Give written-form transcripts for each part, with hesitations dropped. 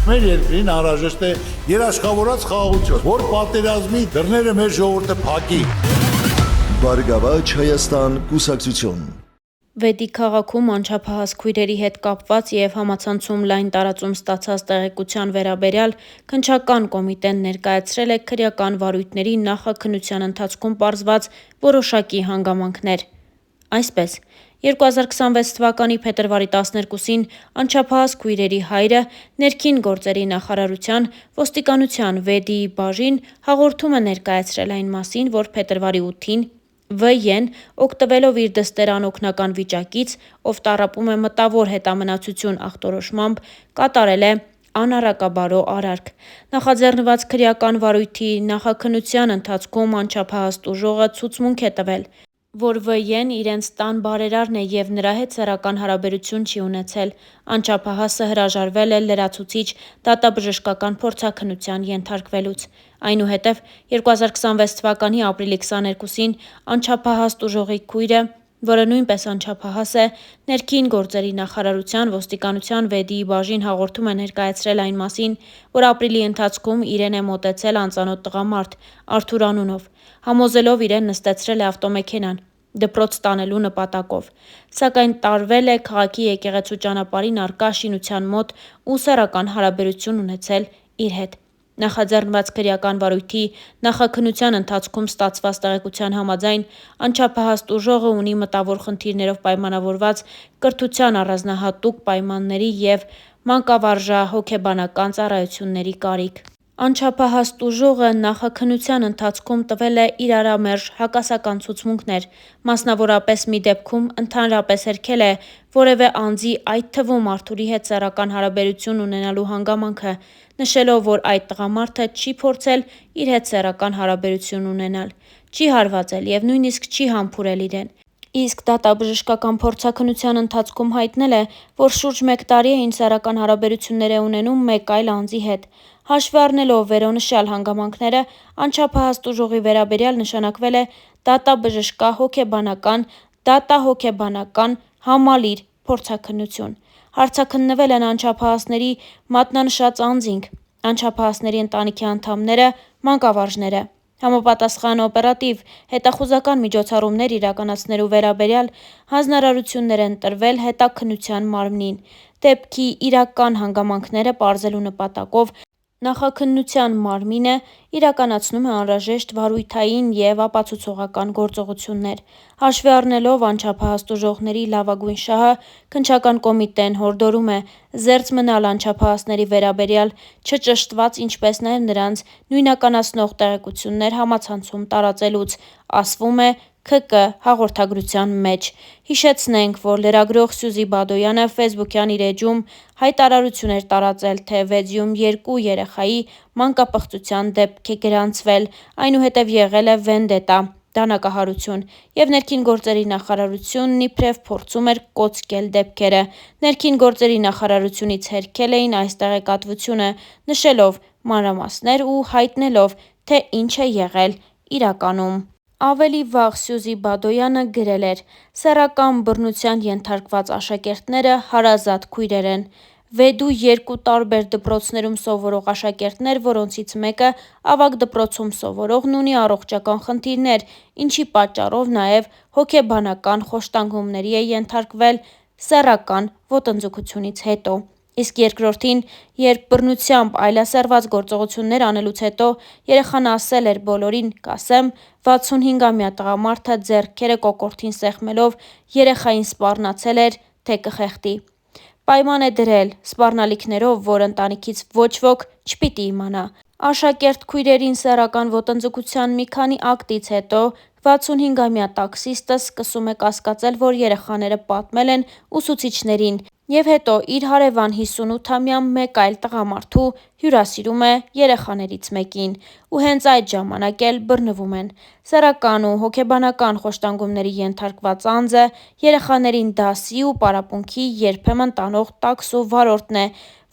Մեր երկրին անհրաժեշտ է երաշխավորած խաղաղություն, որ պատերազմի դռները մեր ժողովուրդը փակի։ Բարգավաճ Հայաստան կուսակցություն։ Վեդի քաղաքում անչափահաս քույրերի հետ կապված և համացանցում լայն տարածում ստացած տեղեկության վերաբերյալ քննչական կոմիտեն ներկայացրել է քրեական վարույթների նախաքննության ընթացքում պարզված որոշակի հանգամանքներ։ Այսպես, 2026 թվականի փետրվարի 12-ին անչափահաս քույրերի հայրը ներքին գործերի նախարարության ոստիկանության Վեդիի բաժին հաղորդում է ներկայացրել այն մասին, որ փետրվարի 8-ին ՎԵ-ն օգտվելով իր դստեր անօգնական վիճակից, ով տառապում է մտավոր հետամնացություն ախտորոշմամբ, կատարել է անառակաբարո արարք։ Նախաձեռնված քրեական վարույթի նախաքննության ընթացքում անչափահաս տուժողը ցուցմունք է տվել, որ ՎԵ-ն իրենց տան բարերարն է և նրա հետ սեռական հարաբերություն չի ունեցել։ Անչափահասը հրաժարվել է լրացուցիչ դատաբժշկական փորձաքննության ենթարկվելուց։ Այնուհետև 2026 թվականի ապրիլի 22-ին անչափահաս տուժողի քույրը, որը նույնպես անչափահաս է, ներքին գործերի նախարարության ոստիկանության Վեդիի բաժին հաղորդում է ներկայացրել այն մասին, որ ապրիլի ընթացքում իրեն է մոտեցել անծանոթ տղամարդ Արթուր անունով, համոզելով իրեն նստեցրել է ավտոմեքենան դպրոց տանելու նպատակով, սակայն տարվել է քաղաքի եկեղեցու ճանապարհին առկա շինության մոտ ու սեռական հարաբերություն ունեցել իր հետ։ Նախաձեռնված քրեական վարույթի նախաքննության ընթացքում ստացված տեղեկության համաձայն անչափահաս տուժողը ունի մտավոր խնդիրներով պայմանավորված կրթության առանձնահատուկ պայմանների և մանկավարժ հոգեբանական ծառայությունների կարիք։ Անչափահաս տուժողը նախաքննության ընթացքում տվել է իրարամերժ հակասական ցուցմունքներ, մասնավորապես մի դեպքում ընդհանրապես հերքել է որևէ անձի, այդ թվում Արթուրի հետ սեռական հարաբերություն ունենալու հանգամանքը, նշելով, որ այդ տղամարդը չի փորձել իր հետ սեռական հարաբերություն ունենալ, չի հարվածել և նույնիսկ չի համբուրել իրեն։ Իսկ դատաբժշկական փորձաքննության ընթացքում հայտնել է, որ շուրջ 1 տարի է ինչ սեռական հարաբերություններ է ունենում մեկ այլ անձի հետ։ Հաշվի առնելով վերոնշյալ հանգամանքները, անչափահաս տուժողի վերաբերյալ նշանակվել է դատահոգեբանական համալիր փորձաքննություն։ Հարցաքննվել են անչափահասների մատնանշած անձինք, անչափահասների ընտանիքի անդամները, մանկավարժները։ Համապատասխան օպերատիվ հետախուզական միջոցառումներ իրականացնելու վերաբերյալ հանձնարարություններ են տրվել հետաքննության մարմնին։ Դեպքի իրական հանգամանքները պարզելու նպատակով նախաքննության մարմինը իրականացնում է անհրաժեշտ վարույթային և ապացուցողական գործողություններ։ Հաշվի առնելով անչափահաս տուժողների լավագույն շահը, քննչական կոմիտեն հորդորում է զերծ մնալ անչափահասների վերաբերյալ չճշտված, ինչպես նաև նրանց նույնականացնող տեղեկություններ համացանցում տարածելուց, ասվում է ՔԿ հաղորդագրության մեջ։ Հիշեցնենք, որ լրագրող Սյուզի Բադոյանը ֆեյսբուքյան իր էջում հայտարարություն էր տարածել, թե Վեդիում 2 երեխայի մանկապղծության դեպք է գրանցվել, այնուհետև եղել է վենդետա դանակահարություն, և ներքին գործերի նախարարությունն իբրև փորձում էր կոծկել դեպքերը։ Ներքին գործերի նախարարությունից հերքել էին այս տեղեկատվությունը, նշելով մանրամասներ ու հայտնելով, թե ինչ է եղել իրականում։ Ավելի վաղ Սյուզի Բադոյանը գրել էր. «Սեռական բռնության ենթարկված աշակերտները հարազատ քույրեր են։ Վեդու 2 տարբեր դպրոցներում սովորող աշակերտներ, որոնցից մեկը ավագ դպրոցում սովորողն ունի առողջական խնդիրներ, ինչի պատճառով նաև հոգեբանական խոշտանգումների է ենթարկվել սեռական ոտնձգությունից հետո։ Իսկ երկրորդին, երբ բռնությամբ այլասեռված գործողություններ անելուց հետո երեխան ասել էր բոլորին, կասեմ, 65-ամյա տղամարդը ձեռքերը կոկորդին սեղմելով երեխային սպառնացել էր, թե կխեղդի։ Պայման է դրել սպառնալիքներով, որ ընտանիքից ոչ ոք չպիտի իմանա»։ Աշակերտ քույրերին սեռական ոտնձգության մի քանի ակտից հետո 65-ամյա տաքսիստը սկսում է կասկածել, որ երեխաները պատմել են ուսուցիչներին, և հետո իր հարևան 58-ամյա մեկ այլ տղամարդու հյուրասիրում է երեխաներից մեկին ու հենց այդ ժամանակ էլ բռնվում են։ Սեռական ու հոգեբանական խոշտանգումների ենթարկված անձը երեխաներին դասի ու պարապմունքի երբեմն տանող տաքսու վարորդն է,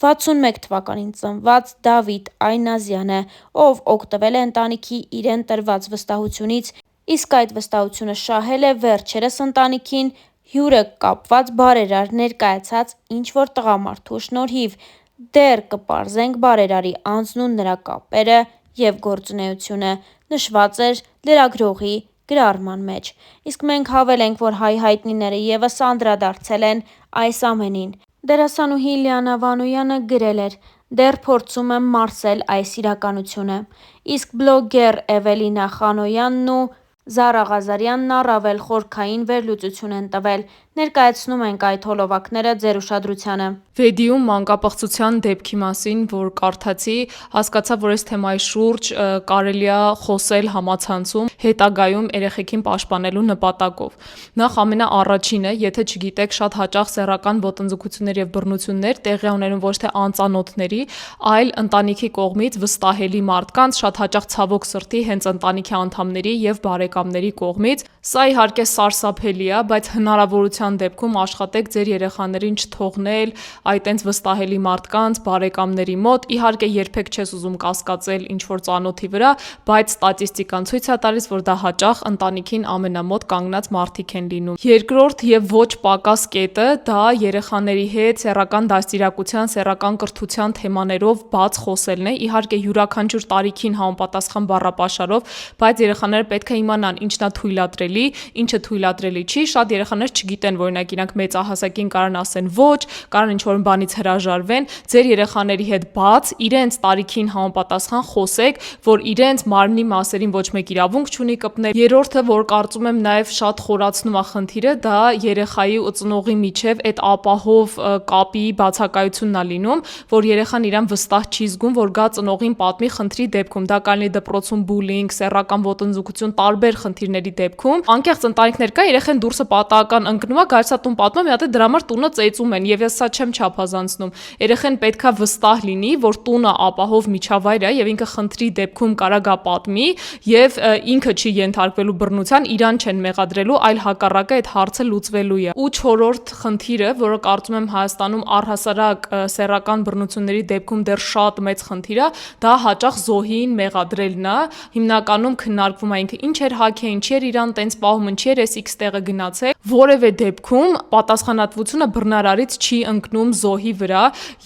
61 թվականին ծնված Դավիթ Այնազյանը, ով օգտվել է ընտանիքի իրեն տրված վստահությունից, իսկ այդ վստահությունը շահել է վերջերս ընտանիքին հյուրը կապված բարերար ներկայացած ինչ-որ տղամարդու շնորհիվ։ դեռ կպարզենք բարերարի անձն ու նրա կապերը և գործունեությունը, նշված էր լրագրողի գրառման մեջ, իսկ մենք հավելենք, որ հայ հայտնիները ևս անդրադարձել են այս ամենին։ Դերասանուհի Լիանա Վանոյանը գրել էր. «Դեռ փորձում եմ մարսել այս իրականությունը», իսկ բլոգեր Էվելինա Խանոյանն ու Զարա Ղազարյանն առավել խորքային վերլուծություն են տվել։ Ներկայացնում ենք այդ հոլովակները ձեր ուշադրությանը։ Վեդիում մանկապղծության դեպքի մասին, որ կարդացի, հասկացա, որ այս թեմայի շուրջ կարելի է խոսել համացանցում հետագայում երեխեքին պաշտպանելու նպատակով։ Նախ ամենաառաջինը, եթե չգիտեք, շատ հաճախ սեռական ոտնձգություններ եւ բռնություններ տեղի ունենում ոչ թե անծանոթների, այլ ընտանիքի կողմից վստահելի մարդկանց, շատ հաճախ ցավոք սրտի հենց ընտանիքի անդամների եւ բարեկամների կողմից։ Սա իհարկե սարսափելի է, բայց հնարավորության դեպքում աշխատեք ձեր երեխաներին չթողնել այտենց վստահելի մարդկանց, բարեկամների մոտ։ Իհարկե երբեք չես ուզում կասկածել ինչ-որ ծանոթի վրա, բայց ստատիստիկան ցույց է տալիս, որ դա հաճախ ընտանիքին ամենամոտ կանգնած մարդիկ են լինում։ Երկրորդ եւ ոչ պակաս կետը դա երեխաների հետ սեռական դաստիարակության, սեռական կրթության թեմաներով բաց խոսելն է։ Իհարկե յուրաքանչյուր տարիքին համապատասխան բառապաշարով, բայց երեխաները պետք է իմանան ինչն է թույլատրելի, ինչը թույլատրելի չի։ Շատ երեխաներ չգիտեն, որ օրինակ իրանք մեծահասակին կարան ասեն ոչ, կարան ինչ-որ բանից հրաժարվեն։ Ձեր երեխաների հետ բաց, իրենց տարիքին համապատասխան խոսեք, որ իրենց մարմնի մասերին ոչ մեկ իրավունք չունի կպնել։ Երրորդը, որ կարծում եմ նաև շատ խորացնում է խնդիրը, դա երեխայի ու ծնողի միջև այդ ապահով կապի բացակայությունն է լինում, որ երեխան իրան վստահ չի զգում, որ գա ծնողին պատմի խնդրի դեպքում։ Դա կլինի դպրոցում բուլինգ, սեռական ոտնձգություն, տարբեր խնդիրների դեպքում։ Անկեղծ ընտանիքներ կա, երեխան դուրսը պատահական ընկնում է, գալիս է տուն պատմում, մի հատ դրա համար տունը ծեծում են, եւ ես սա չեմ չափազանցնում։ Երեխան պետքա վստահ լինի, որ տունը ապահով միջավայր է եւ ինքը խնդրի դեպքում կարա գա պատմի եւ ինքը չի ենթարկվելու բռնության, իրան չեն մեղադրելու, այլ հակառակը այդ հարցը լուծվելու է։ Ու չորրորդ խնդիրը, որը կարծում եմ Հայաստանում առհասարակ սեռական բռնությունների դեպքում դեռ շատ մեծ խնդիր է, դա հաճախ զոհին մեղադրելն է։ Հիմնականում քննարկվում է ինքը ինչ էր հագել, ինչ էր իրան տենց պահում, ինչ էր էս X տեղը գնացել։ Որևէ դեպքում պատասխանատվությունը բռնարարից չի ընկնում զոհի վրա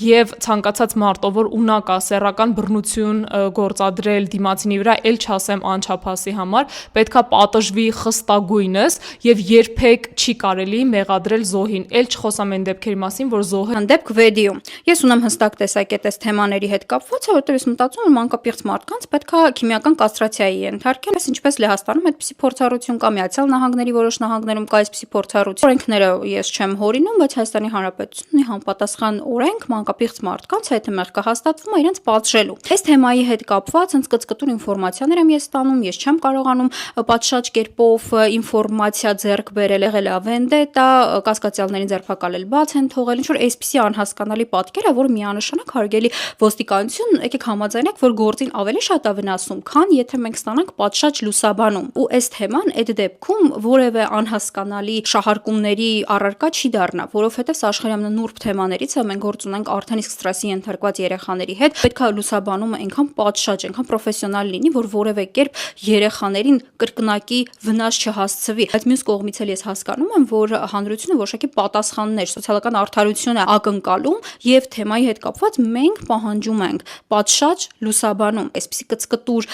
եւ ցանկացած մարտով ունակ է սեռական բռնություն գործադրել դիմացինի վրա, ել չասեմ անչափահասի համար, պետքա պատժվի խստագույնս եւ երբեք չի կարելի մեղադրել զոհին։ Ել չխոսամ այն դեպքերի մասին, որ զոհը դեպք վեդիում։ Ես ունեմ հստակ տեսակետ այս թեմաների հետ կապված, որովհետեւ ես մտածում եմ մանկապիղծ մարդկանց պետքա քիմիական կաստրացիայի ենթարկել, ինչպես Լեհաստանում այդպիսի փորձառություն կա, Միացյալ Նահանգների որոշ նահանգներում կա այսպիսի փորձառություն։ Օրենքները ես չեմ հորինում, բայց Հայաստանի Հանրապետությունի համապատասխան օրենք մանկապիղծ մարդկանց այդ մեղքը հաստատվում է իրենց պատժելու։ Այս թեմայի հետ կապված հենց կծկտուր ինֆորմացիաներ եմ ես ստանում, ես չեմ կարողանում պատշաճ կերպով ինֆորմացիա ձեռք բերել, եղել է վենդետա, կասկածյալներին ձերբակալել բաց են թողել, ինչ որ այսպիսի անհասկանալի պատկեր է, որ միանշանակ հարգելի ոստիկանություն, եկեք համաձայնեք, որ գործին ավելի շատ է վնասում, քան եթե մենք ստանանք պատշաճ լուսաբանում։ Ու այս թեման այդ դեպքում որևէ անհասկանալի շահարկումների առարկա չի դառնա, որովհետև սա աշխարհի ամենանուրբ թեմաներից է, մենք գործ ունենք արդեն իսկ ստրեսի ենթարկված երեխաների հետ, պետքա լուսաբանումը այնքան պատշաճ, այնքան պրոֆեսիոնալ լինի, որ որևէ կերպ երեխաներին կրկնակի վնաս չհասցվի։ Բայց մյուս կողմից էլ ես հասկանում եմ, որ հանրությունը որոշակի պատասխաններ, սոցիալական արդարություն է ակնկալում եւ թեմայի հետ կապված մենք պահանջում ենք պատշաճ լուսաբանում։ Այսպիսի կծկտուր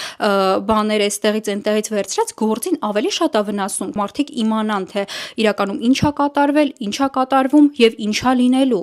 բաներ այստեղից այնտեղից վերցրած գործին ավելի շատ է վնասում։ Մարդիկ իմանան, թե իրականում ինչ է կատարվել, ինչ է կատարվում եւ ինչ է լինելու։